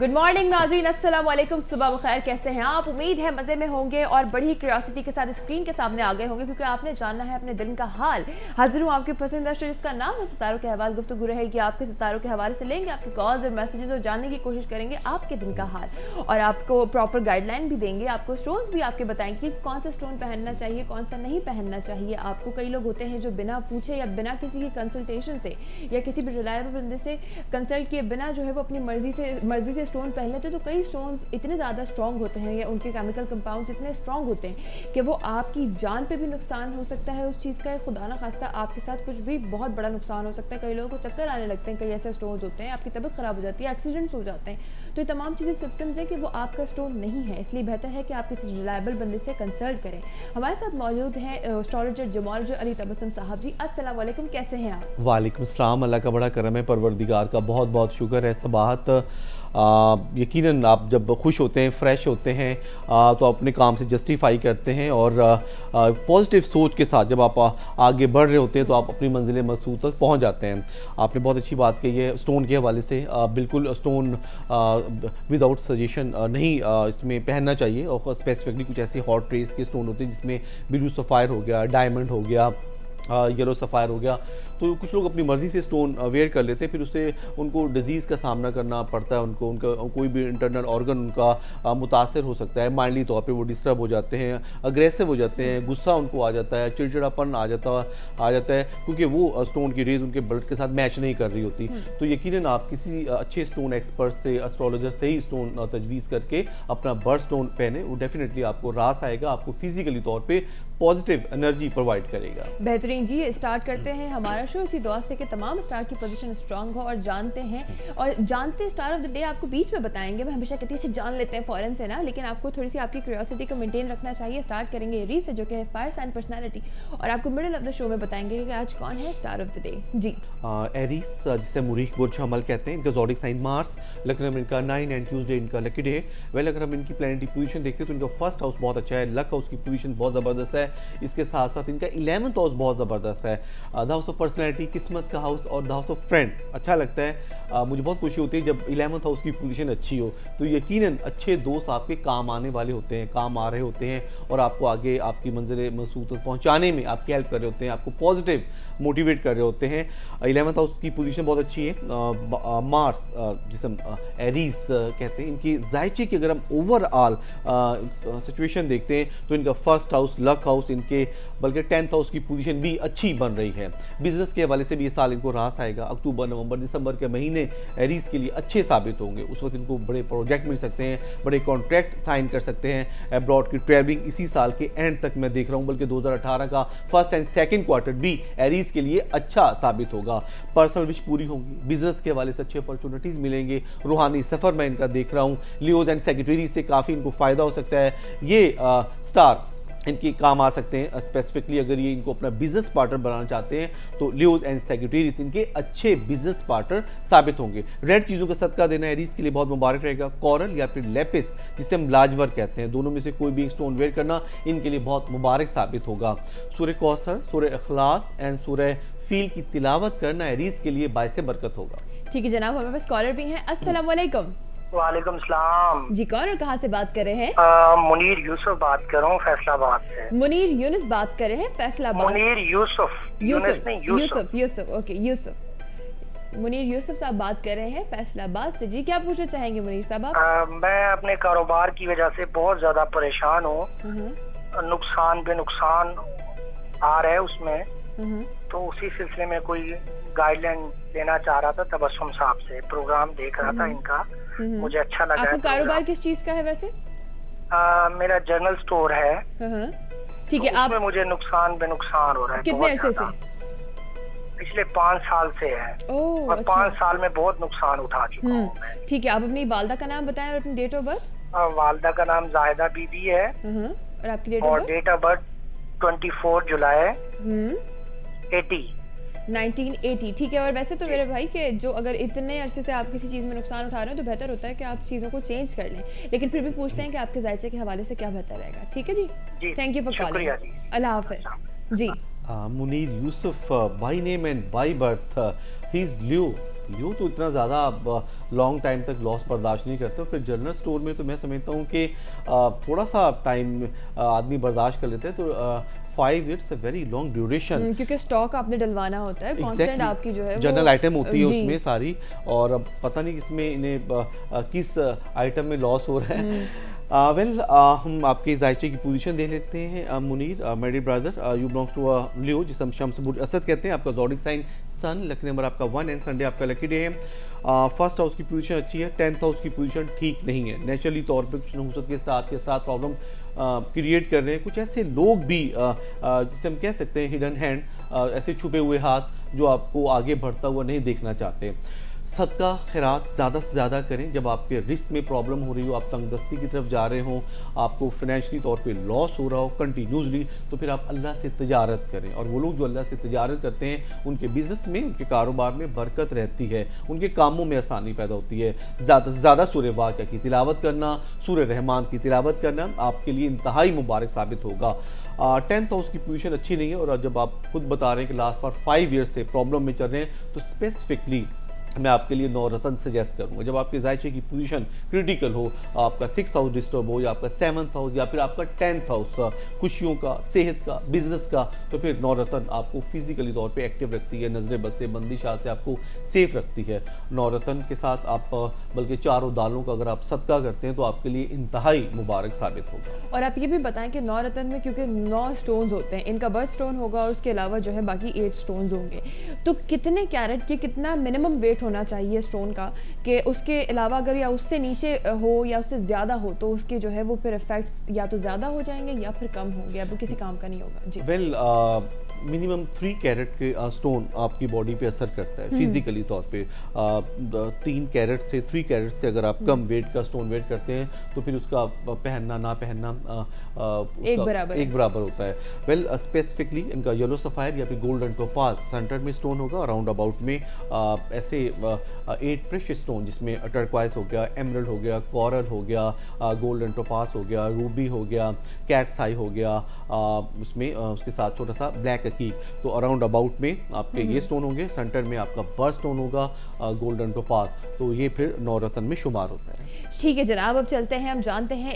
Good morning नाज़रीन, अस्सलाम वालेकुम, सुबह बखैर। कैसे हैं आप? उम्मीद है मज़े में होंगे और बड़ी क्यूरियोसिटी के साथ स्क्रीन के सामने आ गए होंगे, क्योंकि आपने जानना है अपने दिन का हाल। हाजिर हूँ आपके पसंदीदा शो जिसका नाम है सितारों के हवाले। गुफ्तगू रहेगी आपके सितारों के हवाले से, लेंगे आपके कॉल्स और मैसेजेस और जानने की कोशिश करेंगे आपके दिन का हाल, और आपको प्रॉपर गाइडलाइन भी देंगे। आपको स्टोन्स भी आपके बताएंगे कि कौन सा स्टोन पहनना चाहिए, कौन सा नहीं पहनना चाहिए आपको। कई लोग होते हैं जो बिना पूछे या बिना किसी की कंसल्टेशन से या किसी भी रिलायबल बंदे से कंसल्ट किए बिना जो है वो अपनी मर्जी से स्टोन पहन लेते। तो कई स्टोन्स इतने ज़्यादा स्ट्रॉन्ग होते हैं या उनके केमिकल कंपाउंड्स इतने स्ट्रॉन्ग होते हैं कि वो आपकी जान पे भी नुकसान हो सकता है उस चीज़ का। खुदा ना खास्ता आपके साथ कुछ भी बहुत बड़ा नुकसान हो सकता है। कई लोगों को चक्कर आने लगते हैं, कई ऐसे स्टोन्स होते हैं, आपकी तबीयत ख़राब हो जाती है, एक्सीडेंट्स हो जाते हैं। तो ये तमाम चीज़ें सिम्टम्स हैं कि वो आपका स्टोन नहीं है। इसलिए बेहतर है कि आप किसी रिलायबल बंदे से कंसल्ट करें। हमारे साथ मौजूद हैं एस्ट्रोलॉजर जमोलॉजर अली तबस्सुम साहब जी। अस्सलाम वालेकुम, कैसे हैं आप? वालेकुम अस्सलाम। अल्लाह का बड़ा करम है, परवरदिगार का बहुत बहुत शुक्र है। सबाहत यकीनन आप जब खुश होते हैं, फ्रेश होते हैं, तो अपने काम से जस्टिफाई करते हैं और पॉजिटिव सोच के साथ जब आप आगे बढ़ रहे होते हैं तो आप अपनी मंजिल मकसूद तक पहुंच जाते हैं। आपने बहुत अच्छी बात कही है स्टोन के हवाले से। बिल्कुल स्टोन विदाउट सजेशन नहीं इसमें पहनना चाहिए, और स्पेसिफिकली कुछ ऐसे हॉट रेस के स्टोन होते हैं जिसमें ब्लू सफ़ायर हो गया, डायमंड हो गया, येलो सफ़ायर हो गया। तो कुछ लोग अपनी मर्ज़ी से स्टोन वेयर कर लेते हैं, फिर उससे उनको डिजीज़ का सामना करना पड़ता है। उनका कोई भी इंटरनल ऑर्गन उनका मुतासर हो सकता है, माइंडली तौर पे वो डिस्टर्ब हो जाते हैं, अग्रेसिव हो जाते हैं, गुस्सा उनको आ जाता है, चिड़चिड़ापन आ जाता है, क्योंकि वो स्टोन की रेज उनके ब्लड के साथ मैच नहीं कर रही होती। तो यकीनन आप किसी अच्छे स्टोन एक्सपर्ट से, एस्ट्रोलॉजर से ही स्टोन तजवीज़ करके अपना बर्थ स्टोन पहने, वो डेफिनेटली आपको रास आएगा, आपको फिजिकली तौर पर पॉजिटिव एनर्जी प्रोवाइड करेगा। बेहतरीन जी, स्टार्ट करते हैं हमारा शो इसी दुआ से कि तमाम स्टार की पोजीशन स्ट्रांग हो। और जानते स्टार ऑफ द डे आपको बीच में बताएंगे। मैं हमेशा कहती हूँ जान लेते हैं फौरन से ना, लेकिन आपको थोड़ी सी आपकी क्यूरियोसिटी को मेंटेन रखना चाहिए। स्टार्ट करेंगे एरीज से, जो कि है फायर साइन पर्सनालिटी, और आपको मिडिल ऑफ द शो में बताएंगे कि आज कौन है स्टार ऑफ द डे जी। एरीज जिसे मुरीख बुर्ज हमल कहते हैं, इनका ज़ोडिक साइन मार्स, लकनम इनका 9 एंड ट्यूसडे इनका लकी डे। वेल, अगर हम इनकी प्लैनेटरी पोजीशन देखते हैं तो इनका फर्स्ट हाउस बहुत अच्छा है, लक हाउस की पोजीशन बहुत ज़बरदस्त है। इसके साथ साथ इनका 11th हाउस बहुत ज़बरदस्त है, द हाउस ऑफ पर्सनैलिटी, किस्मत का हाउस, और द हाउस ऑफ फ्रेंड अच्छा लगता है। मुझे बहुत खुशी होती है जब 11th हाउस की पोजीशन अच्छी हो, तो यकीनन अच्छे दोस्त आपके काम आने वाले होते हैं, काम आ रहे होते हैं, और आपको आगे आपकी मंजिल मकसूद तक पहुँचाने में आपकी हेल्प कर रहे होते हैं, आपको पॉजिटिव मोटिवेट कर रहे होते हैं। 11th हाउस की पोजीशन बहुत अच्छी है। मार्स जिसे हम एरीज कहते हैं, इनकी जायचे की अगर हम ओवरऑल सिचुएशन देखते हैं तो इनका फर्स्ट हाउस, लक हाउस, इनके बल्कि 10th हाउस की पोजीशन भी अच्छी बन रही है। बिजनेस के हवाले से भी ये साल इनको रास आएगा। अक्टूबर, नवंबर, दिसंबर के महीने एरीज के लिए अच्छे साबित होंगे। उस वक्त इनको बड़े प्रोजेक्ट मिल सकते हैं, बड़े कॉन्ट्रैक्ट साइन कर सकते हैं। अब्रॉड की ट्रैवलिंग इसी साल के एंड तक मैं देख रहा हूँ, बल्कि 2018 का फर्स्ट एंड सेकंड क्वार्टर भी एरीज के लिए अच्छा साबित होगा। पर्सनल विश पूरी होंगी, बिजनेस के हवाले से अच्छे अपॉर्चुनिटीज मिलेंगे, रूहानी सफर मैं इनका देख रहा हूँ। लियोज एंड सेक्रेटरी से काफ़ी इनको फ़ायदा हो सकता है। ये स्टार इनके काम आ सकते हैं। स्पेसिफिकली अगर ये इनको अपना बिजनेस पार्टनर बनाना चाहते हैं तो लियोज एंड सेक्रेटरीज इनके अच्छे बिजनेस पार्टनर साबित होंगे। रेड चीज़ों का सदका देना एरीज के लिए बहुत मुबारक रहेगा। कोरल या फिर लेपिस जिसे हम लाजवर कहते हैं, दोनों में से कोई भी एक स्टोन वेयर करना इनके लिए बहुत मुबारक साबित होगा। सूरह कौसर, सूरह इखलास एंड सूरह फील की तिलावत करना एरीज के लिए बायसे बरकत होगा। ठीक है जनाब, हमारे पास कॉलर भी हैं। अस्सलाम वालेकुम। वालेकुम सलाम जी। कौन और कहाँ से बात कर रहे हैं? मुनीर यूसुफ बात कर रहा हूँ फैसलाबाद से। मुनीर यूनुस बात कर रहे हैं फैसलाबाद। मुनीर यूसुफ, यूसुफ ओके यूसुफ। मुनीर यूसुफ साहब बात कर रहे हैं फैसलाबाद से जी। क्या पूछना चाहेंगे मुनीर साहब आप? मैं अपने कारोबार की वजह से बहुत ज्यादा परेशान हूँ, नुकसान पे नुकसान आ रहा है उसमें, तो उसी सिलसिले में कोई गाइडलाइन लेना चाह रहा था। तबस्सुम साहब से प्रोग्राम देख रहा था इनका, मुझे अच्छा लगा। आपको कारोबार किस चीज का है वैसे? मेरा जनरल स्टोर है। ठीक है। आप मुझे नुकसान बेनुकसान हो रहा है। कितने अरसे से? पिछले 5 साल से है, और अच्छा। 5 साल में बहुत नुकसान उठा चुका हूँ मैं। ठीक है, आप अपनी वालदा का नाम बताएं और अपनी डेट ऑफ बर्थ। वालदा का नाम जाहिदा बीबी है, और आपकी डेट ऑफ बर्थ 24 जुलाई 1980। ठीक है। और वैसे तो मेरे भाई के जो अगर इतने अरसे से आप किसी चीज़ में नुकसान उठा रहे हो तो बेहतर होता है कि आप चीज़ों को चेंज कर लें, लेकिन फिर भी पूछते हैं कि आपके जायचे के हवाले से क्या बेहतर रहेगा। ठीक है जी, थैंक यू फॉर कॉलिंग। अल्लाह हाफिज़ जी। Munir Yusuf by name and by birth he is Leo Leo तो इतना ज़्यादा लॉन्ग टाइम तक लॉस बर्दाश्त नहीं करते, फिर जनरल स्टोर में तो मैं समझता हूँ कि थोड़ा सा टाइम आदमी बर्दाश्त कर लेते हैं। तो 5 it's a very long duration, क्योंकि स्टॉक आपने डलवाना होता है, कांस्टेंट आपकी जो है जनरल आइटम होती है उसमें सारी, और अब पता नहीं इसमें इन्हें किस आइटम में लॉस हो रहा है। हम आपके जायचे की पोजीशन दे लेते हैं। मुनीर, मेरी ब्रदर, यू बिलोंग्स टू लियो जिसे हम शम्स बुर्ज असद कहते हैं। आपका zodiac sign sun, lucky number आपका 1 एंड संडे आपका लकी डे है। फर्स्ट हाउस की पोजीशन अच्छी है, 10th हाउस की पोजीशन ठीक नहीं है। नेचुरली तौर पे कुछ नहुसत के स्टार के साथ प्रॉब्लम क्रिएट कर रहे हैं। कुछ ऐसे लोग भी जिसे हम कह सकते हैं हिडन हैंड, ऐसे छुपे हुए हाथ जो आपको आगे बढ़ता हुआ नहीं देखना चाहते। सदका खैरात ज़्यादा से ज़्यादा करें। जब आपके रिस्क में प्रॉब्लम हो रही हो, आप तंगदस्ती की तरफ जा रहे हो, आपको फिनेंशियली तौर पे लॉस हो रहा हो कंटिन्यूसली, तो फिर आप अल्लाह से तिजारत करें। और वो लोग जो अल्लाह से तिजारत करते हैं उनके बिज़नेस में, उनके कारोबार में बरकत रहती है, उनके कामों में आसानी पैदा होती है। ज़्यादा से ज़्यादा सूरह वाक़िया की तिलावत करना, सूरह रहमान की तिलावत करना आपके लिए इंतहाई मुबारक साबित होगा। 10th हाउस की पोजीशन अच्छी नहीं है, और जब आप खुद बता रहे हैं कि लास्ट फॉर 5 ईयर्स से प्रॉब्लम में चल रहे हैं, तो स्पेसिफिकली मैं आपके लिए 9 रतन सजेस्ट करूंगा। जब आपके जायचे की पोजीशन क्रिटिकल हो, आपका 6th हाउस डिस्टर्ब हो, या आपका 7th हाउस, या फिर आपका 10th हाउस खुशियों का, सेहत का, बिजनेस का, तो फिर 9 रतन आपको फिजिकली तौर पे एक्टिव रखती है, नजरें बसे बंदिशाह से आपको सेफ रखती है। 9 रतन के साथ आप बल्कि 4 दालों का अगर आप सदका करते हैं तो आपके लिए इंतहाई मुबारक साबित होगा। और आप ये भी बताएं कि 9 रतन में क्योंकि 9 स्टोन्स होते हैं, इनका बर्थ स्टोन होगा और उसके अलावा जो है बाकी 8 स्टोन्स होंगे, तो कितने कैरेट के कितना मिनिमम वेट होना चाहिए स्टोन का, कि उसके अलावा अगर या उससे नीचे हो या उससे ज़्यादा हो तो उसके जो है वो फिर इफेक्ट्स या तो ज़्यादा हो जाएंगे या फिर कम होंगे, अब किसी काम का नहीं होगा। जी वेल मिनिमम 3 कैरेट के स्टोन आपकी बॉडी पे असर करता है फिजिकली तौर पे। 3 कैरेट से 3 कैरेट से अगर आप कम वेट का स्टोन वेट करते हैं तो फिर उसका पहनना ना पहनना एक बराबर होता है। वेल स्पेसिफिकली इनका येलो सफ़ायर या फिर गोल्डन टोपाज सेंटर में स्टोन होगा। राउंड अबाउट में ऐसे 8 प्रेशियस स्टोन जिसमें टर्क्वाइज हो गया, एमरल्ड हो गया, कोरल हो गया, गोल्डन टोपाज हो गया, रूबी हो गया, कैट्स आई हो गया, उसमें उसके साथ छोटा सा ब्लैक की, तो अराउंड अबाउट में आपके ये स्टोन होंगे। सेंटर में आपका बर्ड स्टोन होगा, गोल्डन टोपाज, तो ये फिर 9 रतन में शुमार होता है। ठीक है जनाब, अब चलते हैं, हम जानते हैं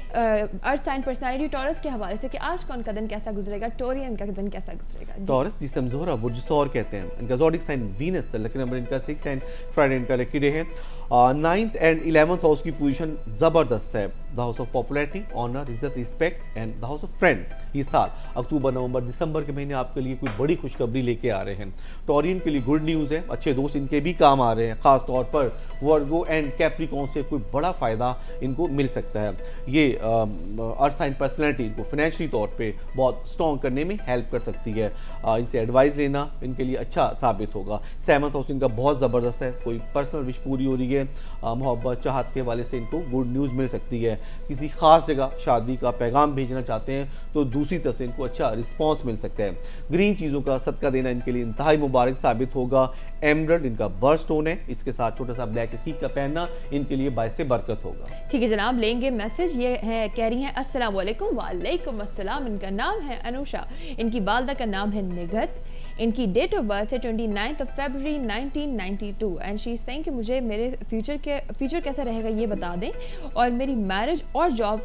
अर्थ साइन पर्सनालिटी टॉरस के हवाले से कि आज कौन का दिन कैसा गुजरेगा, टोरियन का दिन कैसा गुजरेगा। टॉरस जिसे हम ज़ोहरा बुर्ज सौर कहते हैं, इनका ज़ोडिक साइन वीनस है, लकी नंबर इनका 6 एंड फ्राइडे इनका लकी डे है। 9th एंड 11th हाउस की पोजीशन ज़बरदस्त है। The house of popularity, honour, इज्जत, respect and the house of friend. ये साल अक्टूबर, नवंबर, दिसंबर के महीने आपके लिए कोई बड़ी खुशखबरी लेके आ रहे हैं। टॉरियन के लिए गुड न्यूज़ है, अच्छे दोस्त इनके भी काम आ रहे हैं, खास तौर पर वर्गो एंड कैप्रिकॉन से कोई बड़ा फ़ायदा इनको मिल सकता है। ये अर्थ साइन पर्सनैलिटी इनको फाइनेंशियली तौर पे बहुत स्ट्रॉन्ग करने में हेल्प कर सकती है। इनसे एडवाइस लेना इनके लिए अच्छा साबित होगा। 7th हाउस इनका बहुत ज़बरदस्त है, कोई पर्सनल विश पूरी हो रही है, मोहब्बत चाहत के हवाले से इनको गुड न्यूज़ मिल सकती है। किसी खास जगह शादी का पैगाम भेजना चाहते हैं तो दूसरी तरफ से इनको अच्छा रिस्पॉन्स मिल सकता है। ग्रीन चीज़ों का सदका देना इनके लिए इंतहाई मुबारक साबित होगा। एमरल्ड इनका बर्ड स्टोन है, इसके साथ छोटा सा ब्लैक अकीक का पहनना इनके लिए बायस बरकत होगा। ठीक है जनाब, लेंगे मैसेज। ये है, कह रही हैं अस्सलाम वालेकुम। वालेकुम अस्सलाम। इनका नाम है अनुषा, इनकी वालदा का नाम है निगत, इनकी डेट ऑफ बर्थ है 29 फरवरी 1992 एंड शी सेइंग कि मुझे मेरे फ्यूचर कैसा रहेगा ये बता दें, और मेरी मैरिज और जॉब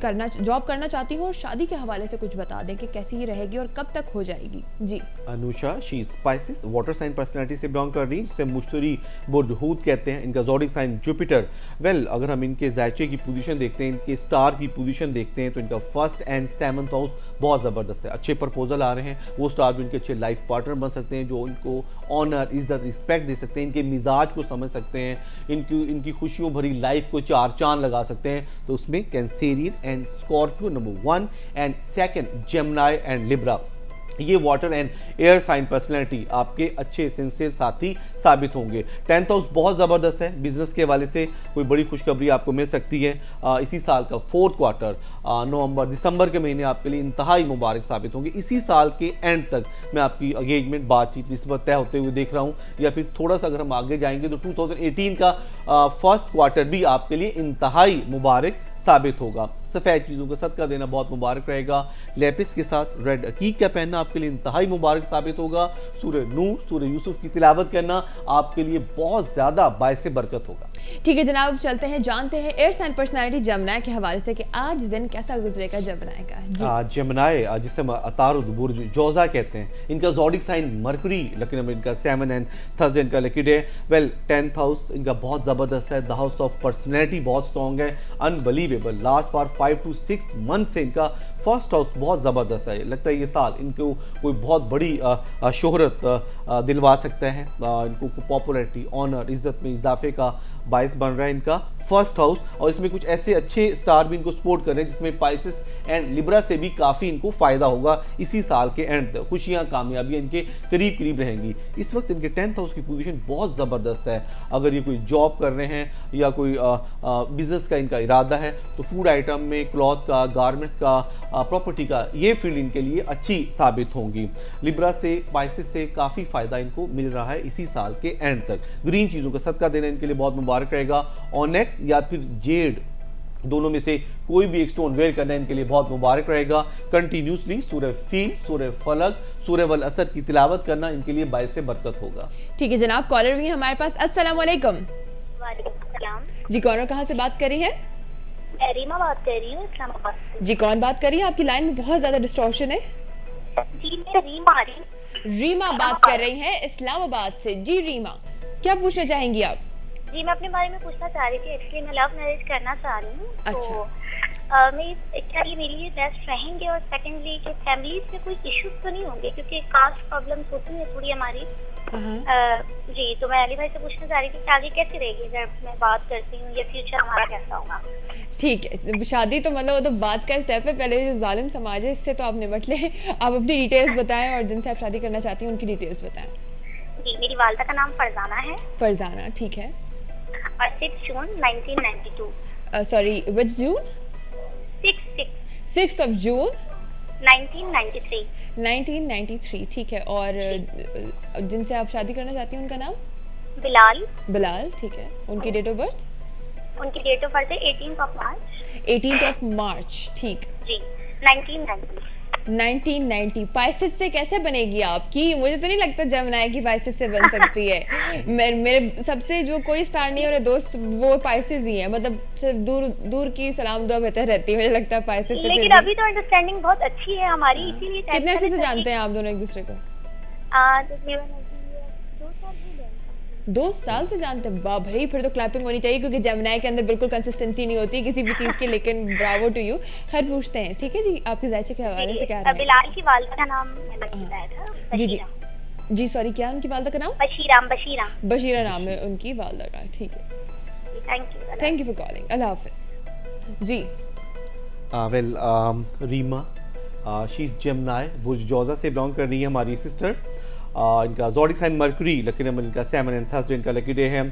करना चाहती हूँ, और शादी के हवाले से कुछ बता दें कि कैसी ही रहेगी और कब तक हो जाएगी। जी Anusha, she Pisces water sign personality से बिलोंग कर रही है, जिसे मुश्तरी बुर्ज हूद कहते हैं। इनका ज़ोडिक साइन जुपिटर। वेल अगर हम इनके जायचे की पोजीशन देखते हैं, इनके स्टार की पोजीशन देखते हैं, तो इनका 1st एंड 7th हाउस बहुत ज़बरदस्त है। अच्छे प्रपोजल आ रहे हैं, वो स्टार जो इनके अच्छे लाइफ पार्टनर बन सकते हैं, जो इनको ऑनर, इज्जत, रिस्पेक्ट दे सकते हैं, इनके मिजाज को समझ सकते हैं, इनकी खुशियों भरी लाइफ को 4 चांद लगा सकते हैं। तो उसमें Cancerian and Scorpio number 1 and 2 Gemini and Libra, ये water and air sign personality आपके अच्छे सिंसियर साथी साबित होंगे। 10th हाउस बहुत ज़बरदस्त है, बिजनेस के हवाले से कोई बड़ी खुशखबरी आपको मिल सकती है। इसी साल का 4th क्वार्टर नवंबर दिसंबर के महीने आपके लिए इंतहाई मुबारक साबित होंगे। इसी साल के एंड तक मैं आपकी एंगेजमेंट बातचीत निस्बत तय होते हुए देख रहा हूँ, या फिर थोड़ा सा अगर हम आगे जाएंगे तो 2018 का 1st क्वार्टर भी आपके लिए इंतहाई मुबारक साबित होगा। सफ़ेद चीज़ों का सदका देना बहुत मुबारक रहेगा। लेपिस के साथ रेड अकीक का पहनना आपके लिए इंतहाई मुबारक साबित होगा। सूरह नूर, सूरह यूसुफ की तिलावत करना आपके लिए बहुत ज़्यादा बायसे बरकत होगा। ठीक है जनाब, चलते हैं जानते हैं एयर साइन पर्सनालिटी जमनाय के हवाले से कि आज दिन कैसा गुजरेगा जमनाय का। जमनाय जिसे अतारुद बुर्ज जोजा कहते हैं, इनका ज़ोडिक साइन मरकरी, लेकिन इनका 7 एंड थर्सडे इनका lucky day. Well 10th house इनका बहुत ज़बरदस्त है। द हाउस ऑफ पर्सनैलिटी बहुत स्ट्रॉन्ग है, unbelievable. Last for 5 to 6 month से इनका फर्स्ट हाउस बहुत ज़बरदस्त है। लगता है ये साल इनको कोई बहुत बड़ी शोहरत दिलवा सकता है, इनको पॉपुलैरिटी, ऑनर, इज्जत में इजाफे का बायस बन रहा है इनका फर्स्ट हाउस। और इसमें कुछ ऐसे अच्छे स्टार भी इनको सपोर्ट कर रहे हैं जिसमें पाइसेस एंड लिब्रा से भी काफ़ी इनको फ़ायदा होगा इसी साल के एंड तक। खुशियाँ, कामयाबियाँ इनके करीब करीब रहेंगी। इस वक्त इनके 10th हाउस की पोजीशन बहुत ज़बरदस्त है। अगर ये कोई जॉब कर रहे हैं या कोई बिजनेस का इनका इरादा है तो फूड आइटम में, क्लॉथ का, गारमेंट्स का, प्रॉपर्टी का, ये फील्ड इनके लिए अच्छी साबित होंगी। लिब्रा से, पाइसेस से काफ़ी फ़ायदा इनको मिल रहा है इसी साल के एंड तक। ग्रीन चीज़ों का सदका देना इनके लिए बहुत मुबारक रहेगा। ऑनेक्स या फिर जेड, दोनों में से कोई भी एक स्टोन वेयर करना इनके लिए बहुत मुबारक रहेगा। कंटिन्यूसली सूरह फील, सूरह फलक, सूरह वल असर की तिलावत करना इनके लिए बायसे बरकत होगा। ठीक है जनाब, कॉलर भी हमारे पास। अस्सलाम वालेकुम। वालेकुम सलाम जी, कौन कहाँ से बात कर रही है? रीमा बात कर रही हूँ, इस्लामाबाद से। जी, कौन बात कर रही है? आपकी लाइन में बहुत ज्यादा डिस्टॉर्शन है। जी मैं रीमा आ रही हूँ। रीमा बात कर रही है इस्लामाबाद से। जी रीमा, क्या पूछना चाहेंगी आप? जी मैं अपने बारे में पूछना चाह रही थी। एक्चुअली मैं लव मैरिज करना चाह रही हूँ। अच्छा। तो क्या ये मेरे लिए बेस्ट रहेंगे? और सेकेंडली कि फैमिली से कोई इश्यूज तो नहीं होंगे, क्योंकि कास्ट प्रॉब्लम्स होती है थोड़ी हमारी। जी, तो मैं अली भाई से पूछना चाह रही थी कि आगे कैसे रहेगी अगर मैं बात करती हूँ, या फ्यूचर हमारा कैसा होगा? ठीक है, शादी तो मतलब वो तो बात का स्टेप है, पहले जो जालिम समाज है इससे तो आप निपट लें। आप अपनी डिटेल्स बताएं और जिनसे आप शादी करना चाहती हैं उनकी डिटेल्स बताएं। जी, मेरी वालदा का नाम फरजाना है। फरजाना, ठीक है। और 6 जून 1992। Sorry, which June? 6th of June 1993। 1993, ठीक है। और जिनसे आप शादी करना चाहती हैं उनका नाम? बिलाल। बिलाल, ठीक है। उनकी डेट ऑफ बर्थ? उनकी डेट ऑफ बर्थ है 18th of March। 18th of March, ठीक। जी, 1990। 1990। पाइसेस से कैसे बनेगी आपकी? मुझे तो नहीं लगता जमनाय की पाइसेस से बन सकती है। मेरे सबसे जो कोई स्टार नहीं है मेरे दोस्त, वो पाइसेस ही है। मतलब सिर्फ दूर दूर की सलाम दुआ बेहतर रहती है, मुझे लगता है पाइसेस से। लेकिन अभी तो अंडरस्टैंडिंग बहुत अच्छी है हमारी, इसीलिए। कितने अर्से से जानते हैं आप दोनों एक दूसरे को? 2 साल से जानते हैं? वाह भाई, फिर तो क्लैपिंग होनी चाहिए, क्योंकि जमनाय के अंदर बिल्कुल कंसिस्टेंसी नहीं होती किसी भी चीज़ की। लेकिन ब्रावो टू यू। खैर, पूछते हैं, ठीक है जी, आपके जायचे के हवाले से क्या है? बिलाल की वालदा का नाम मैंने बताया था। जी जी जी, सॉरी, क्या उनकी वालदा का नाम? बशीरा। बशीरा नाम है उनकी वालदा का, ठीक है। Thank you for calling. अल्लाह हाफिज। जी वेल रीमा, शी इज़ जमनाय, बुर्ज जोजा से बिलोंग कर रही है हमारी सिस्टर। इनका ज़ोडिक साइन मरकरी, लेकिन इनका 7 एंड थर्सडे इनका लकी डे है।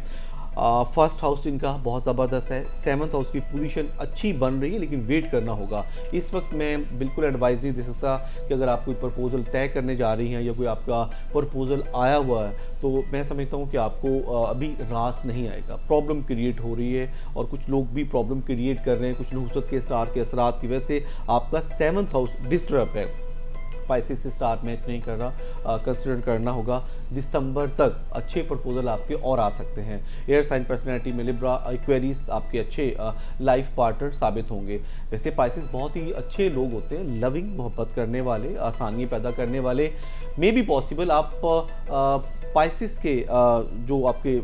फर्स्ट हाउस इनका बहुत ज़बरदस्त है। 7th हाउस की पोजीशन अच्छी बन रही है, लेकिन वेट करना होगा। इस वक्त मैं बिल्कुल एडवाइस नहीं दे सकता कि अगर आप कोई प्रपोजल तय करने जा रही हैं या कोई आपका प्रपोजल आया हुआ है, तो मैं समझता हूँ कि आपको अभी रास नहीं आएगा। प्रॉब्लम क्रिएट हो रही है और कुछ लोग भी प्रॉब्लम क्रिएट कर रहे हैं। कुछ नहुसत के स्टार के असरात की वजह से आपका 7th हाउस डिस्टर्ब है। पाइसेस से स्टार मैच नहीं कर रहा, कंसिडर करना होगा। दिसंबर तक अच्छे प्रपोजल आपके और आ सकते हैं। एयर साइन पर्सनैलिटी में लिब्रा, एक्वेरियस आपके अच्छे लाइफ पार्टनर साबित होंगे। वैसे पाइसेस बहुत ही अच्छे लोग होते हैं, लविंग, मोहब्बत करने वाले, आसानी पैदा करने वाले। मे बी पॉसिबल आप पाइसेस के जो आपके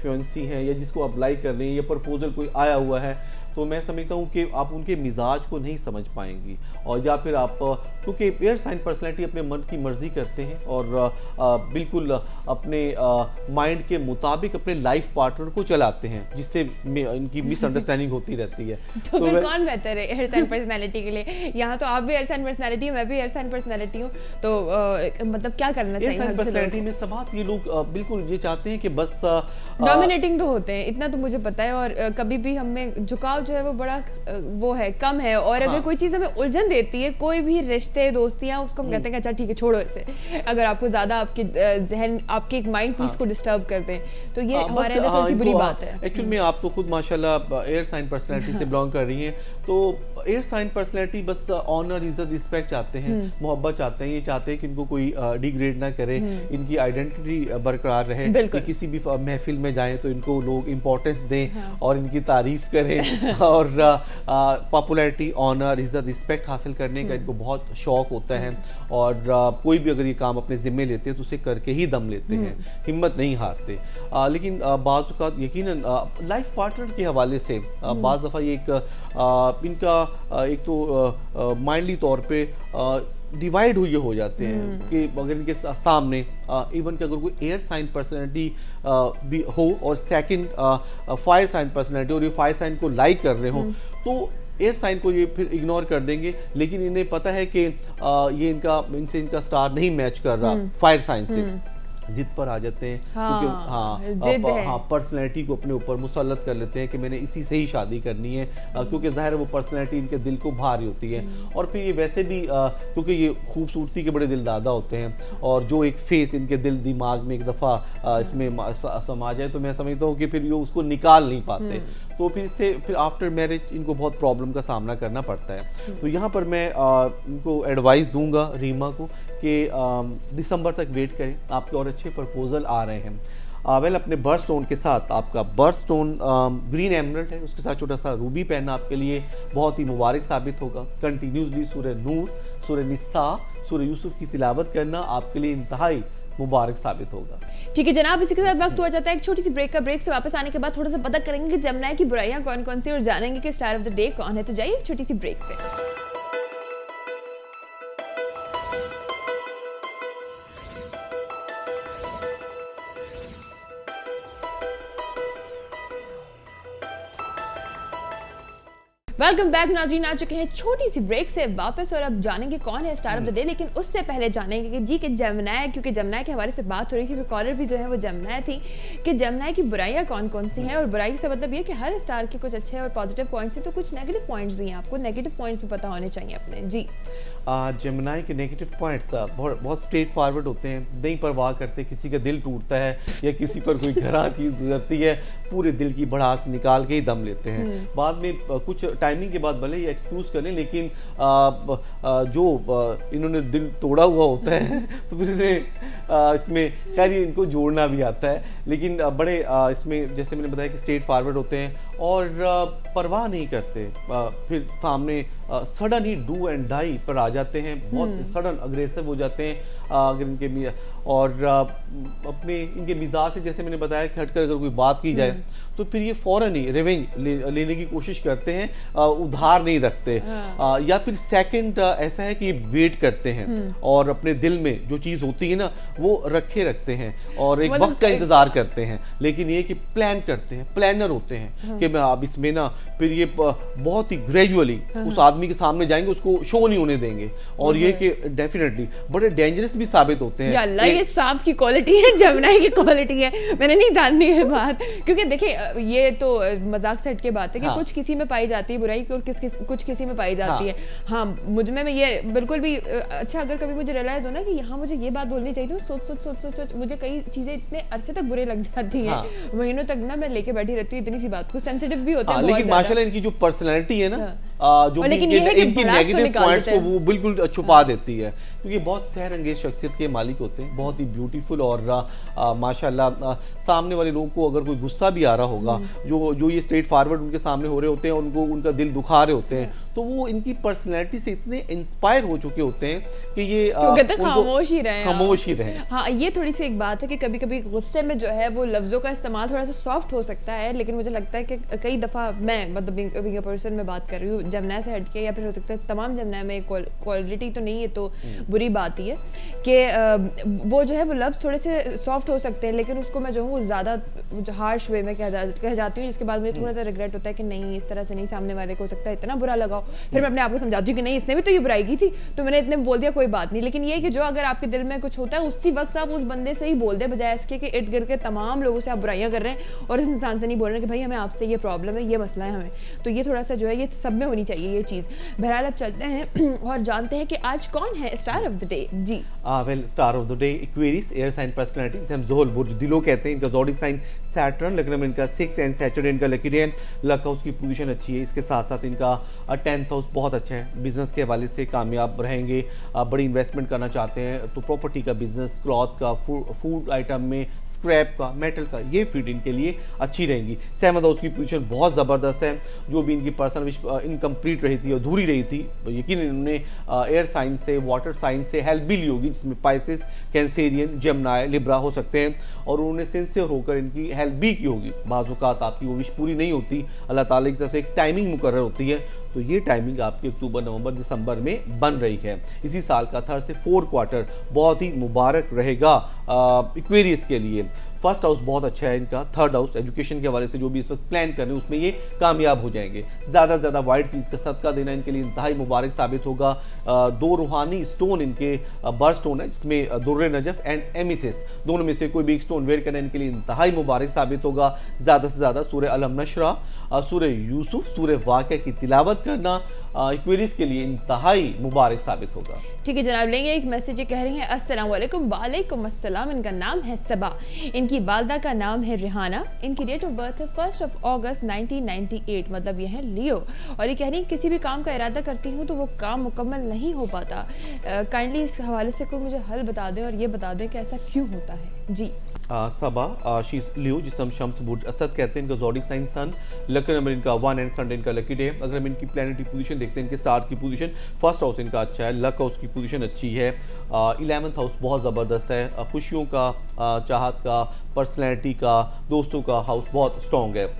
फ्यूंसी हैं या जिसको आप लाइक कर रहे हैं, या प्रपोजल कोई आया हुआ है, तो मैं समझता हूँ कि आप उनके मिजाज को नहीं समझ पाएंगी। और या फिर आप, क्योंकि एयर साइन पर्सनैलिटी अपने मन की मर्जी करते हैं और बिल्कुल अपने माइंड के मुताबिक अपने लाइफ पार्टनर को चलाते हैं, जिससे इनकी मिसअंडरस्टैंडिंग होती रहती है। तो फिर कौन बेहतर है एयर साइन पर्सनैलिटी के लिए? यहाँ तो आप भी एयर साइन पर्सनैलिटी, मैं भी एयर साइन पर्सनैलिटी हूँ, तो मतलब क्या करना चाहिए? एयर साइन पर्सनैलिटी में सब ये लोग बिल्कुल ये चाहते हैं कि बस डोमिनेटिंग तो होते हैं, इतना तो मुझे पता है। और कभी भी हमें झुकाव जो है वो बड़ा वो है, कम है, और अगर कोई चीज़ हमें उलझन देती है, कोई भी रिश्ते दोस्तियाँ, उसको हम कहते हैं कि अच्छा ठीक है छोड़ो इसे, अगर आपको ज़्यादा आपके जहन आपके एक माइंड पीस को डिस्टर्ब कर दें तो ये हमारे अंदर थोड़ी सी बुरी बात है। एक्चुअली में आप तो खुद माशाल्लाह एयर साइन पर्सनैलिटी से बिलोंग कर रही हैं, तो एयर साइन पर्सनैलिटी बस ऑनर इज्जत रिस्पेक्ट चाहते हैं, मोहब्बत चाहते हैं, ये चाहते हैं कि इनको कोई डिग्रेड ना करे, इनकी आइडेंटिटी बरकरार रहे, कि किसी भी महफिल में जाएं तो इनको लोग इम्पोर्टेंस दें और इनकी तारीफ करें और पॉपुलैरिटी, ऑनर, इज्जत, रिस्पेक्ट हासिल करने का इनको बहुत शौक होता है, और कोई भी अगर ये काम अपने जिम्मे लेते हैं तो उसे करके ही दम लेते हैं, हिम्मत नहीं हारते। लेकिन बाज़ औक़ात यकीनन लाइफ पार्टनर के हवाले से बाज़ दफ़ा ये इनका एक तो माइंडली तौर पे डिवाइड हुए हो जाते हैं कि अगर इनके सामने इवन कि अगर कोई एयर साइन पर्सनैलिटी भी हो और सेकंड फायर साइन पर्सनैलिटी, और ये फायर साइन को लाइक कर रहे हो तो एयर साइन को ये फिर इग्नोर कर देंगे, लेकिन इन्हें पता है कि ये इनका स्टार नहीं मैच कर रहा फायर साइन से, जिद पर आ जाते हैं, क्योंकि पर्सनैलिटी को अपने ऊपर मुसल्लत कर लेते हैं कि मैंने इसी से ही शादी करनी है, क्योंकि ज़ाहिर है वो पर्सनैलिटी इनके दिल को भारी होती है, और फिर ये वैसे भी क्योंकि ये खूबसूरती के बड़े दिलदादा होते हैं, और जो एक फेस इनके दिल दिमाग में एक दफ़ा इसमें समा जाए तो मैं समझता हूँ कि फिर ये उसको निकाल नहीं पाते, तो फिर आफ्टर मैरिज इनको बहुत प्रॉब्लम का सामना करना पड़ता है। तो यहाँ पर मैं इनको एडवाइस दूंगा रीमा को कि दिसंबर तक वेट करें, आपके और अच्छे प्रपोजल आ रहे हैं। वेल अपने बर्थ स्टोन के साथ, आपका बर्थ स्टोन ग्रीन एमरल्ड है, उसके साथ छोटा सा रूबी पहनना आपके लिए बहुत ही मुबारक साबित होगा। कंटिन्यूसली सूरह नूर, सूरह निसा, सूरह यूसुफ की तिलावत करना आपके लिए इंतहाई मुबारक साबित होगा। ठीक है जनाब, इसी के साथ वक्त हुआ जाता है एक छोटी सी ब्रेक का। ब्रेक से वापस आने के बाद थोड़ा सा पता करेंगे कि जमुनाई की बुराइयां कौन कौन सी और जानेंगे कि स्टार ऑफ द डे कौन है। तो जाइए एक छोटी सी ब्रेक पे। वेलकम बैक नाज़रीन, आ चुके हैं छोटी सी ब्रेक से वापस और अब जानेंगे कौन है स्टार ऑफ द डे। लेकिन उससे पहले जानेंगे कि जी कि जमुनाई, क्योंकि जमुनाई के हवाले से बात हो रही थी, कॉलर भी जो है वो जमुनाई थी, कि जमुनाई की बुराइयां कौन कौन सी हैं, और बुराई से मतलब ये कि हर स्टार के कुछ अच्छे और पॉजिटिव पॉइंट्स हैं, तो कुछ नेगेटिव पॉइंट्स भी हैं, आपको नेगेटिव पॉइंट्स भी पता होने चाहिए अपने। जी जमुनाई के नेगेटिव पॉइंट्स बहुत स्ट्रेट फॉरवर्ड होते हैं, नहीं परवाह करते, किसी का दिल टूटता है या किसी पर कोई घरा चीज़ गुजरती है पूरे दिल की भड़ास निकाल के ही दम लेते हैं। बाद में कुछ टाइमिंग के बाद भले ये एक्सक्यूज़ करें, लेकिन जो इन्होंने दिल तोड़ा हुआ होता है तो फिर इन्हें इसमें खैर इनको जोड़ना भी आता है, लेकिन बड़े इसमें जैसे मैंने बताया कि स्ट्रेट फॉरवर्ड होते हैं और परवाह नहीं करते, फिर सामने सडन ही डू एंड डाई पर आ जाते हैं, बहुत सडन अग्रेसिव हो जाते हैं अगर इनके और अपने इनके मिजाज से जैसे मैंने बताया कि हटकर अगर कोई बात की जाए तो फिर ये फौरन ही रिवेंज लेने की कोशिश करते हैं, उधार नहीं रखते। या फिर सेकंड ऐसा है कि वेट करते हैं और अपने दिल में जो चीज़ होती है ना वो रखे रखते हैं और एक वक्त का इंतजार करते हैं, लेकिन ये कि प्लान करते हैं, प्लानर होते हैं कि मैं अब इसमें ना फिर ये बहुत ही ग्रेजुअली उस आदमी के सामने जाएंगे, उसको शो नहीं होने देंगे, और ये कि डेफिनेटली बड़े डेंजरस भी साबित होते हैं। अल्लाह ये सांप की क्वालिटी है, जमुनाई की क्वालिटी है, मैंने नहीं जाननी है बात, क्योंकि देखिए ये तो मजाक से हटके बात है कि कुछ किसी में पाई जाती है बुराई और कुछ किसी में पाई जाती है। हाँ मुझ में ये बिल्कुल भी अच्छा, अगर कभी मुझे रियलाइज हो ना कि यहाँ मुझे ये बात बोलनी चाहिए, तो सोच मुझे कई चीजें इतने अरसे तक बुरे लग जाती हैं, महीनों तक ना मैं लेके बैठी रहती हूँ, इतनी सी बात को सेंसिटिव भी होते हैं। लेकिन माशाल्लाह इनकी जो पर्सनैलिटी है ना, जो इनकी नेगेटिव पॉइंट्स को वो बिल्कुल छुपा देती है, क्योंकि बहुत सहर अंगेज शख्सियत के मालिक होते हैं, बहुत ही ब्यूटीफुल, और माशाल्लाह सामने वाले लोगों को अगर कोई गुस्सा भी आ रहा होगा, जो ये स्ट्रेट फॉरवर्ड उनके सामने हो रहे होते हैं, उनको उनका दिल दुखा रहे होते हैं, तो वो इनकी पर्सनैलिटी से इतने इंस्पायर हो चुके होते हैं कि ये खामोश ही रहे। हाँ ये थोड़ी सी एक बात है कि कभी कभी गुस्से में जो है वो लफ्ज़ों का इस्तेमाल थोड़ा सा सॉफ्ट हो सकता है, लेकिन मुझे लगता है कि कई दफ़ा मैं मतलब बिंग अ पर्सन में बात कर रही हूँ, जमना से हटके, या फिर हो सकता है तमाम जमना में क्वालिटी तो नहीं है तो बुरी बात ही है कि वो जो है वो लफ्ज़ थोड़े से सॉफ्ट हो सकते हैं, लेकिन उसको मैं जो हूँ ज़्यादा हार्श वे में कह जाती हूँ, जिसके बाद मुझे थोड़ा सा रिग्रेट होता है कि नहीं इस तरह से नहीं, सामने वाले को हो सकता है इतना बुरा लगाओ। फिर मैं अपने आप को समझाती हूँ कि नहीं इसने भी तो ये बुराई की थी तो मैंने इतने बोल दिया, कोई बात नहीं। लेकिन ये कि जो अगर आपके दिल में कुछ होता है उसी वक्त आप उस बंदे से ही बोल दे, बजाय इसके कि इर्द गिर्द के तमाम लोगों से आप बुराइयां कर रहे हैं और इस इंसान से नहीं बोल रहे कि भाई हमें आपसे ये प्रॉब्लम है, ये मसला है हमें। तो ये थोड़ा सा जो है ये सब में होनी चाहिए ये चीज़। बहरहाल अब चलते हैं और जानते हैं कि आज कौन है स्टार ऑफ द डे। जी well, star of the day Aquarius, air sign personality, जिसे हम ज़ोहल बुर्ज दिलो कहते हैं। इनका ज़ोडिक साइन सैटर्न, लेकिन इनका 6 एंड सैटरडे इनका लकी डे। लक हाउस की पोजीशन अच्छी है, इसके साथ साथ इनका 10th हाउस बहुत अच्छा है। बिजनेस के हवाले से कामयाब रहेंगे, बड़ी इन्वेस्टमेंट करना चाहते हैं तो प्रॉपर्टी का बिजनेस, क्लॉथ का, फूड आइटम में, स्क्रैप का, मेटल का, ये फील्ड इनके लिए अच्छी रहेंगी। 7th हाउस की पोजीशन बहुत ज़बरदस्त है। जो भी इनकी पर्सनल विश इनकम्प्लीट रही थी, अधूरी रही थी, यकीन इन्होंने एयर साइन से, वाटर साइन से हेल्प भी ली होगी, जिसमें पाइसेस, कैंसेरियन, जेमिनी, लिब्रा हो सकते हैं, और उन्होंने सिंसियर होकर इनकी हेल्प भी की होगी। बाज़ औक़ात आपकी वो विश पूरी नहीं होती, अल्लाह ताला की तरफ से एक टाइमिंग मुकर्रर होती है, तो ये टाइमिंग आपकी अक्टूबर, नवंबर, दिसंबर में बन रही है। इसी साल का 3rd से 4th क्वार्टर बहुत ही मुबारक रहेगा एक्वेरियस के लिए। फर्स्ट हाउस बहुत अच्छा है इनका, 3rd हाउस एजुकेशन के हवाले से जो भी इस वक्त प्लान कर रहे हैं उसमें ये कामयाब हो जाएंगे। ज़्यादा से ज़्यादा वाइट चीज़ का सदका देना इनके लिए इंतहाई मुबारक साबित होगा। 2 रूहानी स्टोन इनके बर्ड स्टोन है, जिसमें दुर्रे नजफ एंड एमिथिस्ट, दोनों में से कोई भी एक स्टोन वेयर करना इनके लिए इंतहाई मुबारक साबित होगा। ज़्यादा से ज़्यादा सूरह अलम नशरा, सूरह यूसुफ, सूरह वाक़िया की तिलावत करना एक्वेरियस के लिए इंतहाई मुबारक साबित होगा। ठीक है जनाब, लेंगे एक मैसेज। ये कह रही हैं अस्सलाम वालेकुम। वालेकुम अस्सलाम। इनका नाम है सबा, इनकी वालदा का नाम है रिहाना, इनकी डेट ऑफ बर्थ है 1 अगस्त 1998, मतलब ये है लियो। और ये कह रही हैं किसी भी काम का इरादा करती हूँ तो वो काम मुकम्मल नहीं हो पाता। काइंडली इस हवाले से कोई मुझे हल बता दें और ये बता दें कि ऐसा क्यों होता है। जी सबा शीज लियो, जिसे हम शम्स बुर्ज असद कहते हैं। इनका zodiac sign sun, lucky number इनका 1 एंड संडे इनका लकी डे। अगर हम इनकी प्लैनेटरी पोजीशन देखते हैं, इनके स्टार की पोजीशन, फर्स्ट हाउस इनका अच्छा है, लक हाउस की पोजीशन अच्छी है, 11th हाउस बहुत ज़बरदस्त है, खुशियों का, चाहत का, पर्सनैलिटी का, दोस्तों का हाउस बहुत स्ट्रॉन्ग है।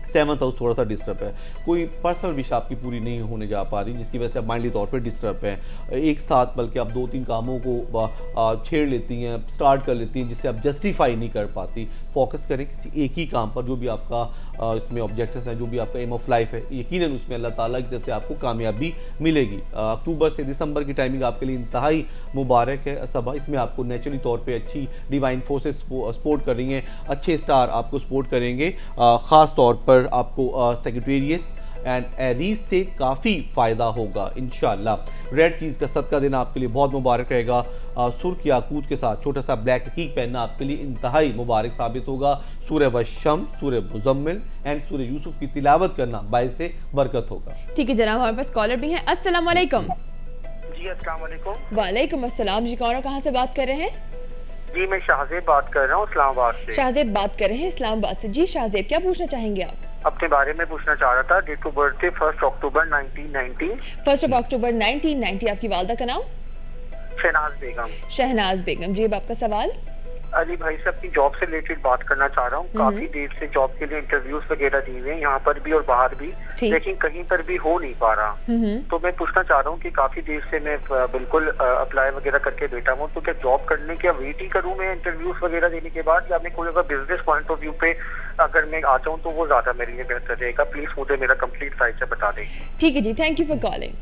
7th हाउस थोड़ा सा डिस्टर्ब है, कोई पर्सनल विश आपकी पूरी नहीं होने जा पा रही, जिसकी वजह से आप माइंडली तौर पे डिस्टर्ब हैं। एक साथ बल्कि आप 2-3 कामों को छेड़ लेती हैं, स्टार्ट कर लेती हैं, जिससे आप जस्टिफाई नहीं कर पाती। फोकस करें किसी एक ही काम पर, जो भी आपका इसमें ऑब्जेक्टिव्स हैं, जो भी आपका एम ऑफ लाइफ है, यकीनन उसमें अल्लाह ताला की तरफ से आपको कामयाबी मिलेगी। अक्टूबर से दिसंबर की टाइमिंग आपके लिए इंतहाई मुबारक है सबा। इसमें आपको नेचुरली तौर पर अच्छी डिवाइन फोर्सेस सपोर्ट कर रही हैं, अच्छे स्टार आपको सपोर्ट करेंगे। ख़ास तौर पर आपको सेक्रेटेरियस एंड एरीज से काफ़ी फ़ायदा होगा इंशाल्लाह। रेड चीज़ का सदका देना आपके लिए बहुत मुबारक रहेगा। सुर्ख याकूत के साथ छोटा सा ब्लैक हकीक पहनना आपके लिए इंतहाई मुबारक साबित होगा। सूरह वशम, सूरह मुज़म्मिल एंड सूरह यूसुफ की तिलावत करना बाइस से बरकत होगा। ठीक है जनाब, हमारे पास कॉलर भी हैं। अस्सलाम वालेकुम। जी अस्सलाम वालेकुम। वालेकुम अस्सलाम। जी कौन और कहाँ से बात कर रहे हैं? जी मैं शाहजेब बात कर रहा हूँ इस्लामाबाद से। शाहजेब बात कर रहे हैं इस्लामाबाद से। जी शाहजेब, क्या पूछना चाहेंगे आप? अपने बारे में पूछना चाह रहा था। डेट ऑफ बर्थ 1 अक्टूबर 1990। 1 अक्टूबर 1990। आपकी वालदा का नाम? शहनाज बेगम। शहनाज बेगम। जी अब आपका सवाल? अली भाई से अपनी जॉब से रिलेटेड बात करना चाह रहा हूँ। काफी देर से जॉब के लिए इंटरव्यूज वगैरह दिए हुए हैं, यहाँ पर भी और बाहर भी, लेकिन कहीं पर भी हो नहीं पा रहा। तो मैं पूछना चाह रहा हूँ कि काफी देर से मैं बिल्कुल अप्लाई वगैरह करके बैठा हूँ, तो क्या जॉब करने के वेट ही करूँ मैं इंटरव्यूज वगैरह देने के बाद, या मैं कोई अगर बिजनेस पॉइंट ऑफ व्यू पे अगर मैं आ जाऊँ तो वो ज्यादा मेरे लिए बेहतर रहेगा? प्लीज मुझे मेरा कंप्लीट साइड से बता दें। ठीक है जी, थैंक यू फॉर कॉलिंग।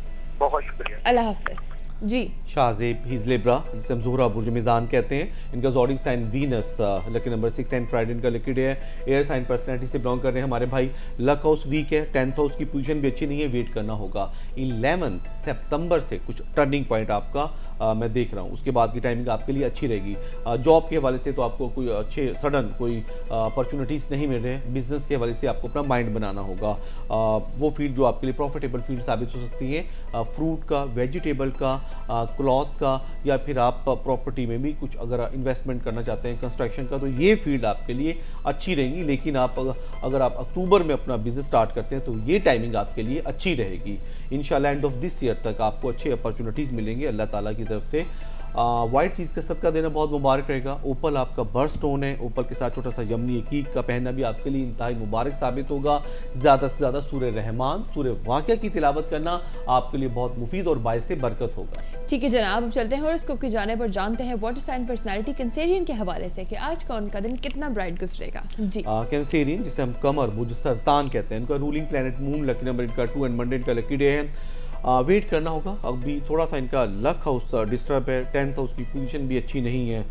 बहुत शुक्रिया। अल्लाह हाफिज़। जी शाहजेब हिजलेब्रा, जिसे हम ज़ोहरा बुर्ज मिज़ान कहते हैं। इनका zodiac sign Venus, lucky number 6 and Friday इनका लकी डे है। एयर साइन पर्सनैलिटी से बिलोंग कर रहे हैं हमारे भाई। लक हाउस वीक है, 10th हाउस की पोजीशन भी अच्छी नहीं है, वेट करना होगा। 11 सितंबर से कुछ टर्निंग पॉइंट आपका मैं देख रहा हूँ, उसके बाद की टाइमिंग आपके लिए अच्छी रहेगी। जॉब के हवाले से तो आपको कोई अच्छे सडन कोई अपॉर्चुनिटीज़ नहीं मिल रहे हैं। बिजनेस के हवाले से आपको अपना माइंड बनाना होगा। वो फील्ड जो आपके लिए प्रॉफिटेबल फील्ड साबित हो सकती है, फ्रूट का, वेजिटेबल का, क्लॉथ का, या फिर आप प्रॉपर्टी में भी कुछ अगर इन्वेस्टमेंट करना चाहते हैं, कंस्ट्रक्शन का, तो ये फील्ड आपके लिए अच्छी रहेंगी। लेकिन आप अगर आप अक्टूबर में अपना बिजनेस स्टार्ट करते हैं तो ये टाइमिंग आपके लिए अच्छी रहेगी। इंशाल्लाह एंड ऑफ दिस ईयर तक आपको अच्छे अपॉर्चुनिटीज़ मिलेंगे अल्लाह ताला की तरफ से। वाइट चीज़ का सदका देना बहुत मुबारक रहेगा। ओपल आपका बर्थ स्टोन है, ओपल के साथ छोटा सा यमनी अकीक का पहनना भी आपके लिए इंतहाई मुबारक साबित होगा। ज़्यादा से ज़्यादा सूरह रहमान, सूरह वाक़िया की तिलावत करना आपके लिए बहुत मुफीद और बाइस बरकत होगा। ठीक है जनाब, अब चलते हैं हॉरोस्कोप की जानिब और जानते हैं वाटर साइन पर्सनालिटी कैंसेरियन के हवाले से कि आज का उनका दिन कितना ब्राइट गुजरेगा। जी कैंसेरियन जिसे हम कमर बुझ सरतान कहते हैं, इनका ruling planet moon, lucky number इनका 2 एंड मंडे इनका लकी डे है। वेट करना होगा, अभी थोड़ा सा इनका लक हाउस डिस्टर्ब है, 10th हाउस की पोजीशन भी अच्छी नहीं है।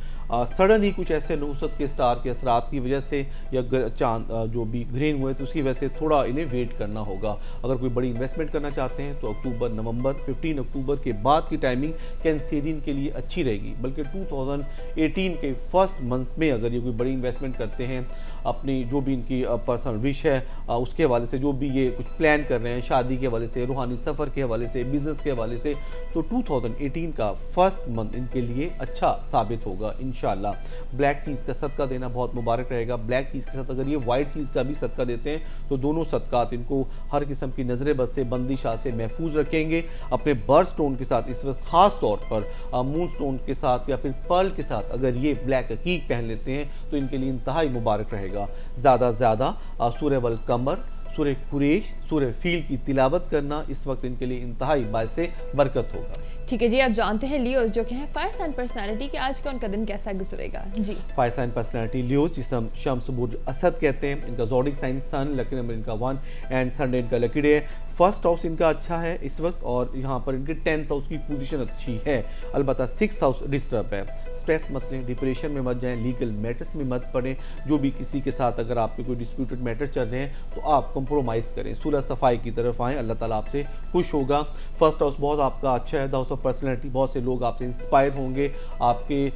सडन ही कुछ ऐसे नुसरत के स्टार के असरात की वजह से या चांद जो भी ग्रेन हुए तो उसकी वजह से थोड़ा इन्हें वेट करना होगा। अगर कोई बड़ी इन्वेस्टमेंट करना चाहते हैं तो अक्टूबर नवंबर 15 अक्टूबर के बाद की टाइमिंग कैंसेरियन के लिए अच्छी रहेगी। बल्कि 2018 के फर्स्ट मंथ में अगर ये कोई बड़ी इन्वेस्टमेंट करते हैं, अपनी जो भी इनकी पर्सनल विश है उसके हवाले से, जो भी ये कुछ प्लान कर रहे हैं शादी के हवाले से, रूहानी सफ़र के हवाले से, बिजनेस के हवाले से, तो 2018 का फर्स्ट मंथ इनके लिए अच्छा साबित होगा इंशाल्लाह। ब्लैक चीज़ का सदका देना बहुत मुबारक रहेगा। ब्लैक चीज़ के साथ अगर ये वाइट चीज़ का भी सदका देते हैं तो दोनों सदकात इनको हर किस्म की नजर बद से, बंदिशाह से महफूज रखेंगे। अपने बर्थ स्टोन के साथ इस वक्त ख़ास तौर पर मून स्टोन के साथ या फिर पर्ल के साथ अगर ये ब्लैक अकीक पहन लेते हैं तो इनके लिए इंतहाई मुबारक रहेगा। ज़्यादा से ज़्यादा सूरह वल कमर, सूरह कुरैश, सूरह फील की तिलावत करना इस वक्त इनके लिए इंतहाई बाइसे बरकत होगा। ठीक है जी, अब जानते हैं लियोज जो कि है फायर साइन पर्सनालिटी के आज का उनका दिन कैसा गुजरेगा। जी फायर साइन पर्सनालिटी लियोज जिसे हम शम्स बुर्ज असद कहते हैं, इनका zodiac sign sun, lucky number इनका 1 एंड संडे इनका लकी डे है। फर्स्ट हाउस इनका अच्छा है इस वक्त और यहाँ पर इनके 10th हाउस की पोजीशन अच्छी है। अलबत्ता 6th हाउस डिस्टर्ब है। स्ट्रेस मत लें, डिप्रेशन में मत जाएं, लीगल मैटर्स में मत पड़ें। जो भी किसी के साथ अगर आपके कोई डिस्प्यूटेड मैटर चल रहे हैं तो आप कंप्रोमाइज़ करें, सूरह सफाई की तरफ आएँ, अल्लाह ताला आपसे खुश होगा। फर्स्ट हाउस बहुत आपका अच्छा है, द हाउस ऑफ पर्सनैलिटी, बहुत से लोग आपसे इंस्पायर होंगे। आपके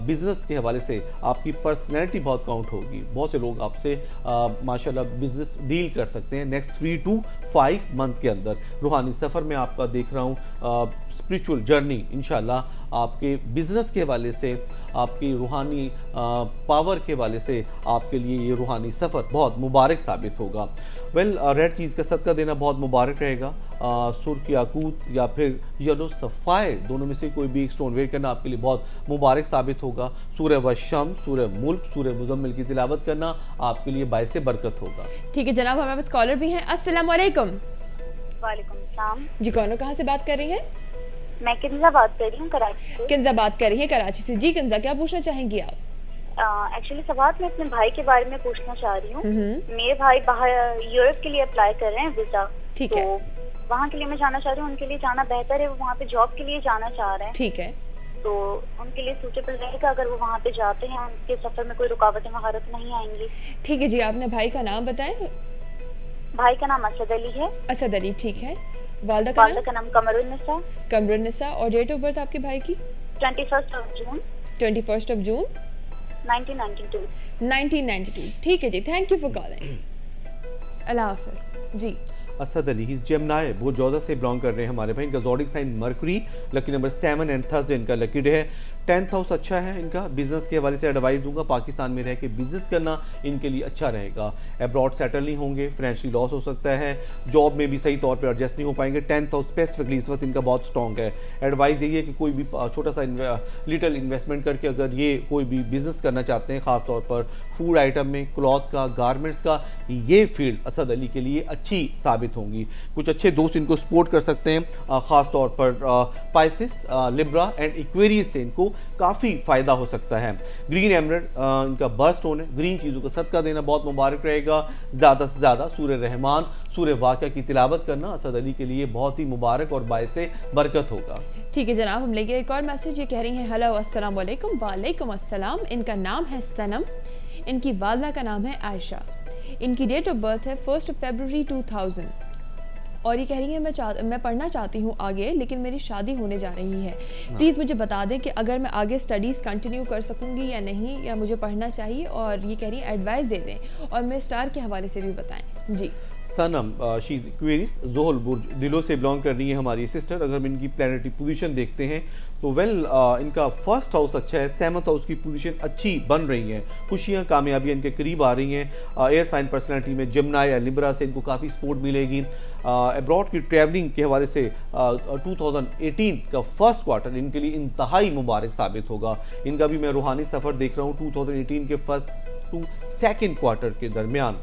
बिजनेस के हवाले से आपकी पर्सनैलिटी बहुत काउंट होगी। बहुत से लोग आपसे माशाल्लाह बिजनेस डील कर सकते हैं नेक्स्ट 3 to 5 मंथ के अंदर। रूहानी सफ़र में आपका देख रहा हूँ, स्पिरिचुअल जर्नी इंशाल्लाह आपके बिजनेस के हवाले से, आपकी रूहानी पावर के हवाले से आपके लिए ये रूहानी सफ़र बहुत मुबारक साबित होगा। रेड चीज़ का सदका देना बहुत मुबारक रहेगा। सुर्ख याकूत या फिर येलो सफ़ायर, दोनों में से कोई भी एक स्टोन वेयर करना आपके लिए बहुत मुबारक साबित होगा। सूरह वशम, सूरह मुल्क, सूरह मुज़म्मिल की तिलावत करना आपके लिए बाइसे बरकत होगा। ठीक है जनाब, हमारे पास कॉलर भी हैं। अस्सलाम वालेकुम। वालेकुम सलाम जी, कौन कहाँ से बात कर रही हैं? मैं किंजा बात कर रही हूँ, कराची से। किंजा बात कर रही हैं कराची से। जी किंजा, क्या पूछना चाहेंगी आप? एक्चुअली सवाल मैं अपने भाई के बारे में पूछना चाह रही हूँ। मेरे भाई बाहर यूरोप के लिए अप्लाई कर रहे हैं वीजा, ठीक तो है। वहाँ के लिए मैं जाना चाह रही हूँ, उनके लिए जाना बेहतर है, वो वहाँ पे जॉब के लिए जाना चाह रहे हैं। ठीक है, तो उनके लिए सूटेबल रहेगा अगर वो वहाँ पे जाते हैं, उनके सफर में कोई रुकावटें महारत नहीं आएंगी। ठीक है जी, आपने भाई का नाम बताएं। भाई का नाम असद अली है। असद अली, ठीक है। वालदा का नाम कमरुन्निसा। कमरुन्निसा। और डेट ऑफ बर्थ आपके भाई की? 21 जून 21 जून 1992। 1992। ठीक है जी, थैंक यू फॉर कॉलिंग। अल्लाह हाफिज़। जी असद अली ही जेमिनी बोजौदा से बिलोंग कर रहे हैं हमारे भाई। इनका zodiac sign Mercury, lucky number 7 and Thursday इनका लकी डे है। 10th हाउस अच्छा है इनका। बिजनेस के हवाले से एडवाइस दूंगा, पाकिस्तान में रह के बिजनेस करना इनके लिए अच्छा रहेगा। अब्रॉड सेटल नहीं होंगे, फाइनेंशियली लॉस हो सकता है, जॉब में भी सही तौर पर एडजस्ट नहीं हो पाएंगे। 10th हाउस स्पेसिफिकली इस वक्त इनका बहुत स्ट्रॉन्ग है। एडवाइस यही है कि कोई भी छोटा सा लिटल इन्वेस्टमेंट करके अगर ये कोई भी बिजनेस करना चाहते हैं, ख़ासतौर पर फूड आइटम में, क्लॉथ का, गारमेंट्स का, ये फील्ड असद अली के लिए अच्छी साबित होंगी। कुछ अच्छे दोस्त इनको सपोर्ट कर सकते हैं, ख़ास तौर पर पाइसिस, लिब्रा एंड एक्वेरियस से इनको काफ़ी फ़ायदा हो सकता है। ग्रीन एमरल्ड इनका बर्थ स्टोन है। ग्रीन चीज़ों का सदका देना बहुत मुबारक रहेगा। ज़्यादा से ज़्यादा सूरह रहमान, सूरह वाक़िया की तिलावत करना असद अली के लिए बहुत ही मुबारक और बाइसे बरकत होगा। ठीक है जनाब, हम लेंगे एक और मैसेज। ये कह रही हैं हेलो अस्सलाम वालेकुम। वालेकुम अस्सलाम। इनका नाम है सनम, इनकी वालदा का नाम है आयशा, इनकी डेट ऑफ बर्थ है 1 फरवरी 2000 और ये कह रही है मैं पढ़ना चाहती हूँ आगे, लेकिन मेरी शादी होने जा रही है। प्लीज़ मुझे बता दें कि अगर मैं आगे स्टडीज़ कंटिन्यू कर सकूँगी या नहीं, या मुझे पढ़ना चाहिए। और ये कह रही है एडवाइस दे दें और मेरे स्टार के हवाले से भी बताएं। जी सनम शी इज एक्वेरियस, ज़ोहल बुर्ज दिलो से बिलोंग कर रही है हमारी सिस्टर। अगर हम इनकी प्लैनेटरी पोजीशन देखते हैं तो इनका फर्स्ट हाउस अच्छा है, 7th हाउस की पोजीशन अच्छी बन रही है, खुशियाँ कामयाबियाँ इनके करीब आ रही हैं। एयर साइन पर्सनैलिटी में जिम्ना या लिब्रा से इनको काफ़ी सपोर्ट मिलेगी। अब्रॉड की ट्रैवलिंग के हवाले से 2018 का फर्स्ट क्वार्टर इनके लिए इंतहाई मुबारक साबित होगा। इनका भी मैं रूहानी सफ़र देख रहा हूँ 2018 के फर्स्ट टू सेकेंड क्वार्टर के दरमियान।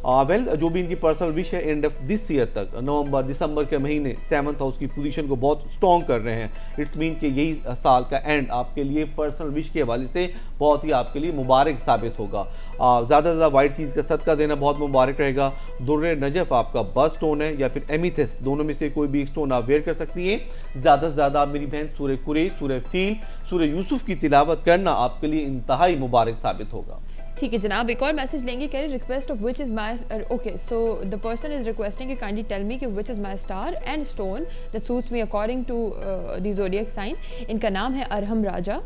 जो भी इनकी पर्सनल विश है, एंड ऑफ दिस ईयर तक नवंबर दिसंबर के महीने 7th हाउस की पोजीशन को बहुत स्ट्रॉन्ग कर रहे हैं। इट्स मीन कि यही साल का एंड आपके लिए पर्सनल विश के हवाले से बहुत ही आपके लिए मुबारक साबित होगा। ज़्यादा से ज़्यादा वाइट चीज़ का सदका देना बहुत मुबारक रहेगा। दुर्रे नजफ आपका बस स्टोन है या फिर एमीथिस्ट, दोनों में से कोई भी एक स्टोन आप वेयर कर सकती हैं। ज़्यादा से ज़्यादा आप मेरी बहन सूरह कुरैश, सूरह फील, सूरह यूसुफ की तिलावत करना आपके लिए इंतहाई मुबारक साबित होगा। ठीक है जनाब, एक और मैसेज लेंगे। कह रहे request of which is my, okay so the person is requesting kindly tell me कि which is my star and stone that suits me according to the zodiac sign. इनका नाम है अरहम राजा,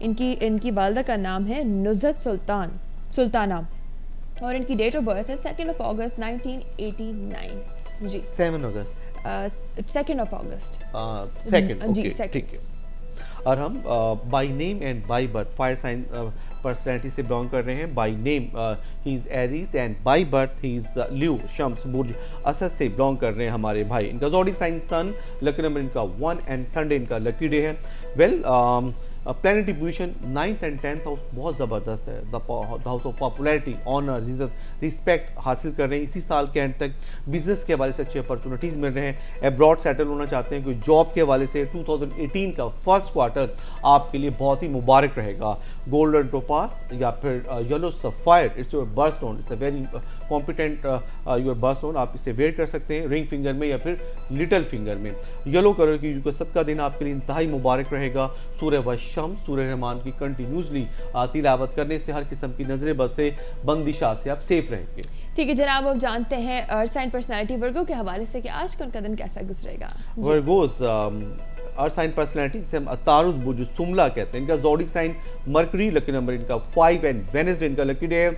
इनकी वालदा का नाम है नुज़त सुल्ताना और इनकी डेट ऑफ बर्थ है 2 अगस्त 1989। जी 7 अगस्त 2 अगस्त जी, ठीक है। और हम by name and by birth fire sign personality से बिलोंग कर रहे हैं। By name he is Aries and by birth he is Leo शम्स बुर्ज असद से बिलोंग कर रहे हैं हमारे भाई। इनका zodiac sign sun, lucky number इनका 1 एंड संडे इनका लकी डे है। Planetary position 9th and 10th house बहुत ज़बरदस्त है। The house of popularity, honour, इज्जत, रिस्पेक्ट हासिल कर रहे हैं। इसी साल के एंड तक बिजनेस के हवाले से अच्छी अपॉर्चुनिटीज़ मिल रहे हैं। एब्रॉड सेटल होना चाहते हैं कोई जॉब के हवाले से 2018 का फर्स्ट क्वार्टर आपके लिए बहुत ही मुबारक रहेगा। गोल्डन टोपास या फिर yellow sapphire, it's your birthstone, it's a very competent your birthstone. आप इसे वेयर कर सकते हैं रिंग फिंगर में या फिर लिटिल फिंगर में। येलो कलर की जो सदका देना आपके लिए इंतहाई मुबारक रहेगा। सूरह शम्स, सूरह रहमान की कंटिन्यूसली तिलावत करने से हर किस्म की नजर बद से, बंदिशा से आप सेफ रहेंगे। ठीक है जनाब, अब जानते हैं अर्थ साइन पर्सनालिटी वर्गो के हवाले से कि आज का उनका दिन कैसा गुजरेगा। वर्गोस अर्थ साइन पर्सनैलिटी जिसे हम अतारुद बुर्ज सुमला कहते हैं। इनका zodiac sign Mercury, lucky number इनका 5 एंड वेडनेसडे इनका लकी डे है।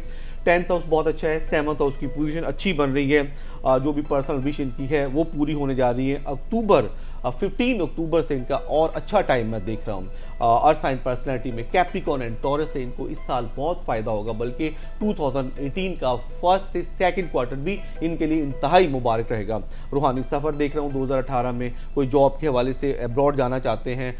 10th हाउस बहुत अच्छा है, 7th हाउस की पोजीशन अच्छी बन रही है। जो भी पर्सनल विश इनकी है वो पूरी होने जा रही है। 15 अक्टूबर से इनका और अच्छा टाइम मैं देख रहा हूँ। अर्थ साइन पर्सनैलिटी में कैप्रिकॉर्न एंड टॉरस से इनको इस साल बहुत फ़ायदा होगा, बल्कि 2018 का फर्स्ट से सेकंड क्वार्टर भी इनके लिए इंतहाई मुबारक रहेगा। रूहानी सफ़र देख रहा हूँ 2018 में, कोई जॉब के हवाले से अब्रॉड जाना चाहते हैं,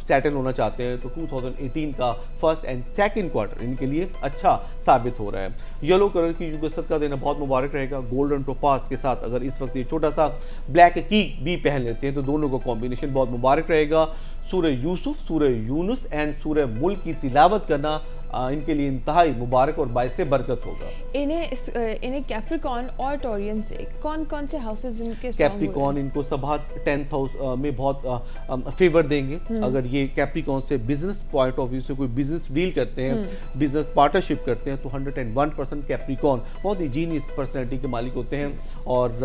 सेटल होना चाहते हैं, तो 2018 का फर्स्ट एंड सेकंड क्वार्टर इनके लिए अच्छा साबित हो रहा है। येलो कलर की जो सदका देना बहुत मुबारक रहेगा। गोल्डन टोपास के साथ अगर इस वक्त ये छोटा सा ब्लैक की भी पहन लेते हैं तो दोनों का कॉम्बिनेशन बहुत मुबारक रहेगा। सूरह यूसुफ, सूरह यूनुस एंड सूरह मुल्क की तिलावत करना इनके लिए इंतहाई मुबारक और बायसे बरकत होगा। इन्हें कैप्रिकॉर्न और टोरियन से कौन कौन से हाउसेस इनके कैप्रिकॉर्न इनको सबात 10th हाउस में बहुत फेवर देंगे। अगर ये कैप्रिकॉर्न से बिजनेस पॉइंट ऑफ व्यू से कोई बिजनेस डील करते हैं, बिजनेस पार्टनरशिप करते हैं, तो 101% कैप्रिकॉर्न बहुत ही जीनियस पर्सनैलिटी के मालिक होते हैं और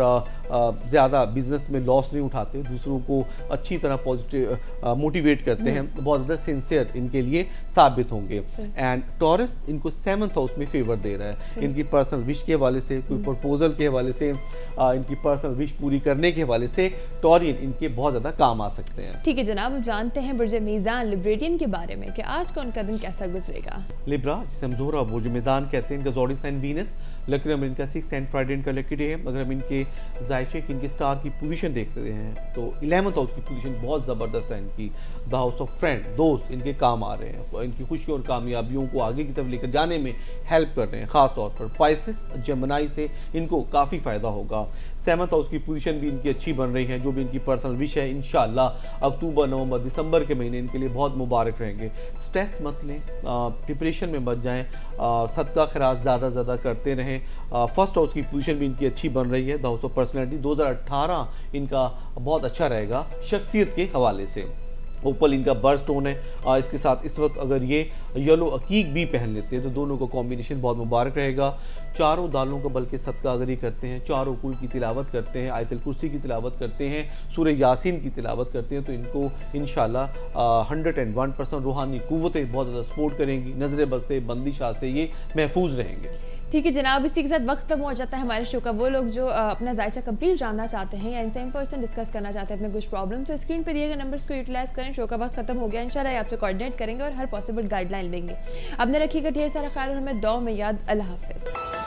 ज़्यादा बिजनेस में लॉस नहीं उठाते, दूसरों को अच्छी तरह पॉजिटिव मोटिवेट करते हैं, बहुत ज़्यादा सिंसियर इनके लिए साबित होंगे। एंड टॉरस इनको 7th हाउस में फेवर दे रहा है। इनकी पर्सनल विश के हवाले से, कोई प्रपोजल के हवाले से, इनकी पर्सनल विश पूरी करने के हवाले से टॉरियन इनके बहुत ज़्यादा काम आ सकते हैं। ठीक है जनाब, हम जानते हैं बुर्ज मीज़ान लिब्रेटियन के बारे में कि आज का उनका दिन कैसा गुजरेगा। लिब्रा जिसे हम ज़ोहरा बुर्ज मीज़ान कहते हैं, इनका zodiac sign Venus, lucky number इनका 6 एंड फ्राइडे इनका लकी डे है। अगर हम इनके जायचे की इनके स्टार की पोजीशन देखते हैं तो 11th हाउस की पोजीशन बहुत ज़बरदस्त है इनकी। द हाउस ऑफ फ्रेंड, दोस्त इनके काम आ रहे हैं, इनकी खुशी और कामयाबियों को आगे की तरफ लेकर जाने में हेल्प कर रहे हैं। खास तौर पर पाइसेस, जमनाई से इनको काफ़ी फ़ायदा होगा। 7th हाउस की पोजीशन भी इनकी अच्छी बन रही है। जो भी इनकी पर्सनल विश है इंशाल्लाह अक्टूबर, नवंबर, दिसंबर के महीने इनके लिए बहुत मुबारक रहेंगे। स्ट्रेस मत लें, डिप्रेशन में बच जाएँ, सदका खैरात ज़्यादा करते रहें। फर्स्ट हाउस की पोजीशन भी इनकी अच्छी बन रही है। द हाउस ऑफ पर्सनैलिटी 2018 इनका बहुत अच्छा रहेगा शख्सियत के हवाले से। ओपल इनका बर्थ स्टोन है। इसके साथ इस वक्त अगर ये येलो अकीक भी पहन लेते हैं तो दोनों का कॉम्बिनेशन बहुत मुबारक रहेगा। चारों दालों का बल्कि सदका अगर ये करते हैं, चारों कुल की तिलावत करते हैं, आयतुल कुर्सी की तिलावत करते हैं, सूरह यासीन की तिलावत करते हैं, तो इनको इंशाल्लाह 101% रूहानी कुव्वतें बहुत ज़्यादा सपोर्ट करेंगी। नजर बद से, बंदिशा से ये महफूज रहेंगे। ठीक है जनाब, इसी के साथ वक्त खत्म हो जाता है हमारे शो का। वो लोग जो अपना जायचा कंप्लीट जानना चाहते हैं या इनसे इन पर्सन डिस्कस करना चाहते हैं अपने कुछ प्रॉब्लम, तो स्क्रीन पे दिए गए नंबर्स को यूटिलाइज करें। शो का वक्त खत्म हो गया, इंशाल्लाह आपसे कोऑर्डिनेट करेंगे और हर पॉसिबल गाइडलाइन देंगे। अपने रखिएगा ढेर सारा ख्याल और हमें दुआ में याद। अल्लाह हाफिज़।